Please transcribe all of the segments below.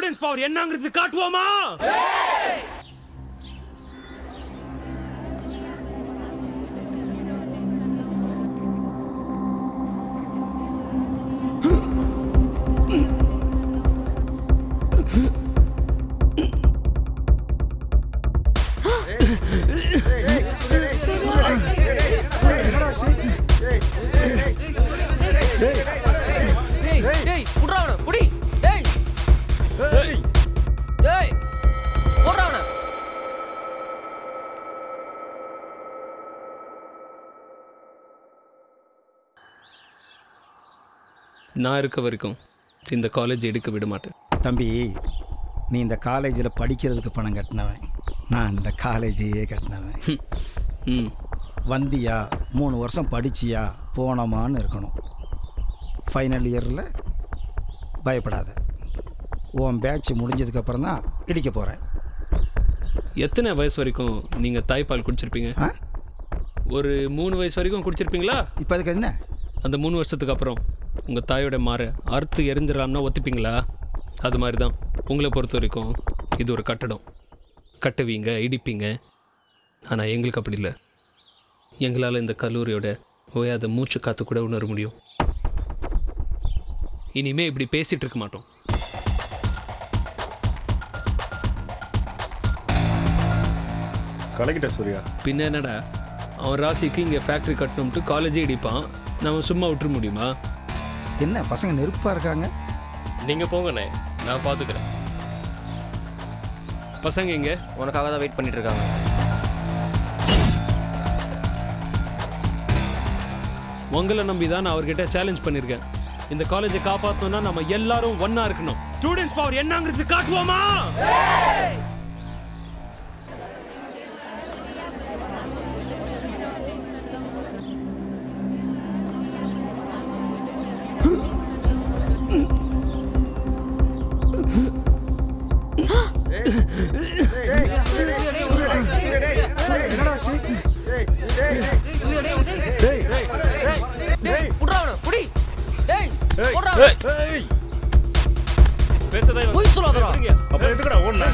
Students power என்னங்கிறது காட்டுவோமா? நான் இருக்க வரைக்கும் இந்த காலேஜ் எடுக்க விட மாட்டேன். தம்பி, நீ இந்த காலேஜில் படிக்கிறதுக்கு பணம் கட்டினவன், நான் இந்த காலேஜையே கட்டினவன். வந்தியா 3 வருஷம் படிச்சியா போனோமான்னு இருக்கணும். ஃபைனல் இயரில் பயப்படாத, உன் பேட்ச் முடிஞ்சதுக்கப்புறம் தான் இடிக்க போகிறேன். எத்தனை வயசு வரைக்கும் நீங்கள் தாய்ப்பால் குடிச்சிருப்பீங்க? ஒரு 3 வயசு வரைக்கும் குடிச்சிருப்பீங்களா? இப்போ அதுக்கு என்ன? அந்த 3 வருஷத்துக்கு அப்புறம் உங்கள் தாயோட மாற அறுத்து எரிஞ்சிடலாம்னா ஒத்துப்பீங்களா? அது மாதிரி தான் உங்களை பொறுத்த வரைக்கும் இது ஒரு கட்டடம். கட்டுவீங்க, இடிப்பீங்க. ஆனால் எங்களுக்கு அப்படி இல்லை. எங்களால் இந்த கல்லூரியோட ஓயாத மூச்சு காற்று கூட உணர முடியும். இனிமே இப்படி பேசிகிட்டு இருக்க மாட்டோம். கலக்கிட்ட சூர்யா. பின்ன என்னடா, அவன் ராசிக்கு இங்கே ஃபேக்ட்ரி கட்டணும்ட்டு காலேஜே இடிப்பான். நம்ம சும்மா விட்டுற முடியுமா? என்ன பசங்க நெருப்பாக இருக்காங்க? நீங்கள் போங்கண்ணே, நான் பார்த்துக்கிறேன். பசங்க இங்கே உனக்காக தான் வெயிட் பண்ணிட்டு இருக்காங்க. உங்களை நம்பி தான் நான் அவர்கிட்ட சேலஞ்ச் பண்ணியிருக்கேன். இந்த காலேஜை காப்பாற்றணும்னா நம்ம எல்லாரும் ஒன்றா இருக்கணும். ஸ்டூடண்ட்ஸ் பவர் என்னங்கிறது காட்டுவோமா? அப்புறம் எதுக்குடா ஓடுன?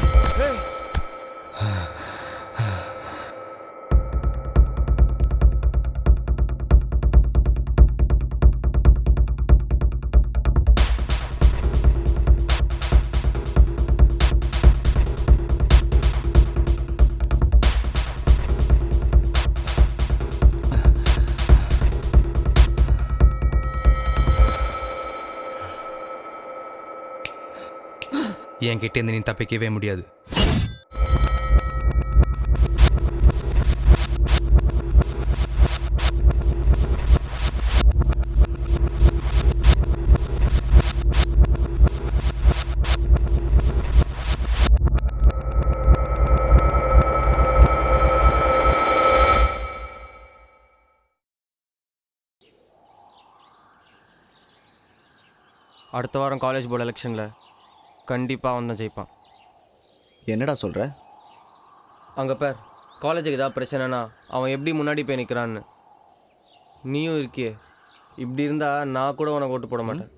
என்கிட்ட இருந்து நீ தப்பிக்கவே முடியாது. அடுத்த வாரம் காலேஜ் போர்டு எலெக்ஷனில் கண்டிப்பாக அவன் தான் ஜெயிப்பான். என்னடா சொல்கிற? அங்கே பேர் காலேஜுக்கு ஏதாவது பிரச்சனைனா அவன் எப்படி முன்னாடி போய் நிற்கிறான்னு. நீயும் இருக்கியே, இப்படி இருந்தால் நான் கூட உனக்கு ஓட்டு போட மாட்டேன்.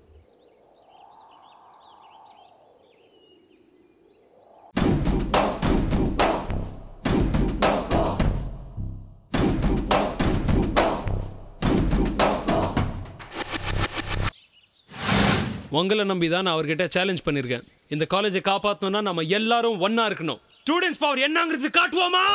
உங்களை நம்பி தான் நான் அவர்கிட்ட சேலஞ்ச் பண்ணியிருக்கேன். இந்த காலேஜை காப்பாற்றணும்னா நம்ம எல்லாரும் ஒன்றா இருக்கணும். ஸ்டூடண்ட்ஸ் பவர் என்னங்கிறது காட்டுவோமா?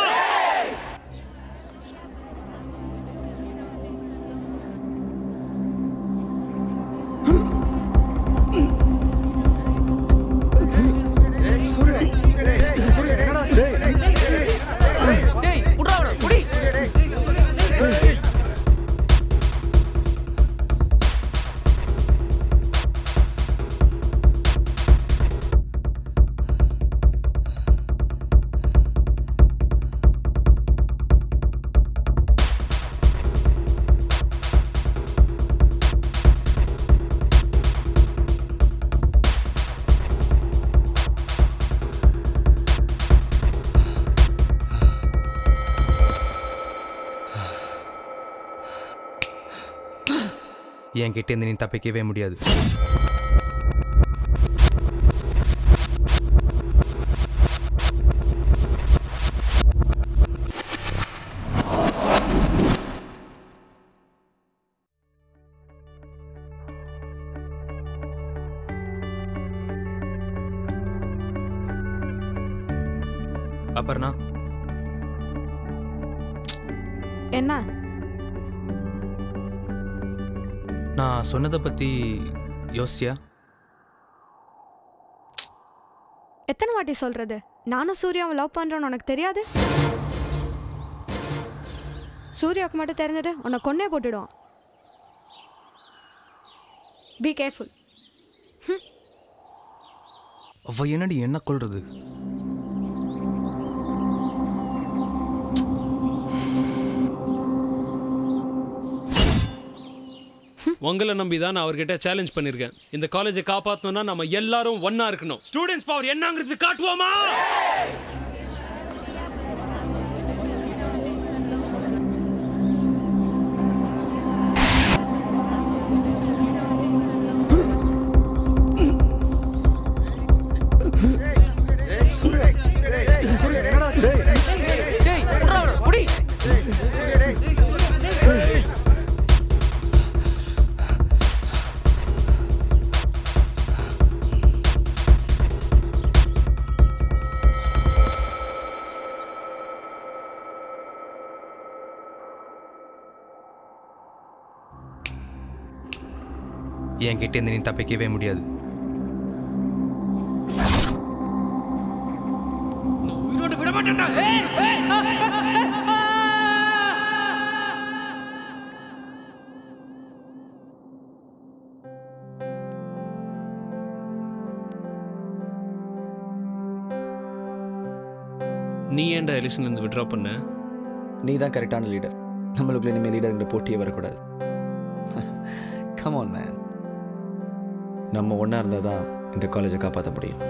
என்கிட்ட இருந்து நீ தப்பிக்கவே முடியாது. அபர்ணா, என்ன? நான் சொன்னதை பற்றி யோசிச்சியா? எத்தனை வாட்டி சொல்றது? நானும் சூர்யாவை லவ் பண்றேன்னு உனக்கு தெரியாது? சூர்யாவுக்கு மட்டும் தெரிஞ்சது உன்னை கொன்னே போட்டுடுவான். Be careful. அவ என்னடி என்ன கொள்றது? உங்களை நம்பி தான் நான் அவர்கிட்ட சேலஞ்ச் பண்ணியிருக்கேன். இந்த காலேஜை காப்பாற்றணும்னா நம்ம எல்லாரும் ஒன்றா இருக்கணும். ஸ்டூடெண்ட்ஸ் பவர் என்னங்கிறது காட்டுவோமா? என்கிட்ட இருந்து நீ தப்பிக்கவே முடியாது. உயிரோடு விட மாட்டேன்டா. நீ ஏன்டா எலெக்ஷன்லேருந்து விட்ரா பண்ண? நீ தான் கரெக்டான லீடர். நம்மளுக்குள்ள இனிமேல் லீடருங்கிற போட்டியே வரக்கூடாது. Come on man. நம்ம ஒன்றா இருந்தால் தான் இந்த காலேஜை காப்பாற்ற முடியும்.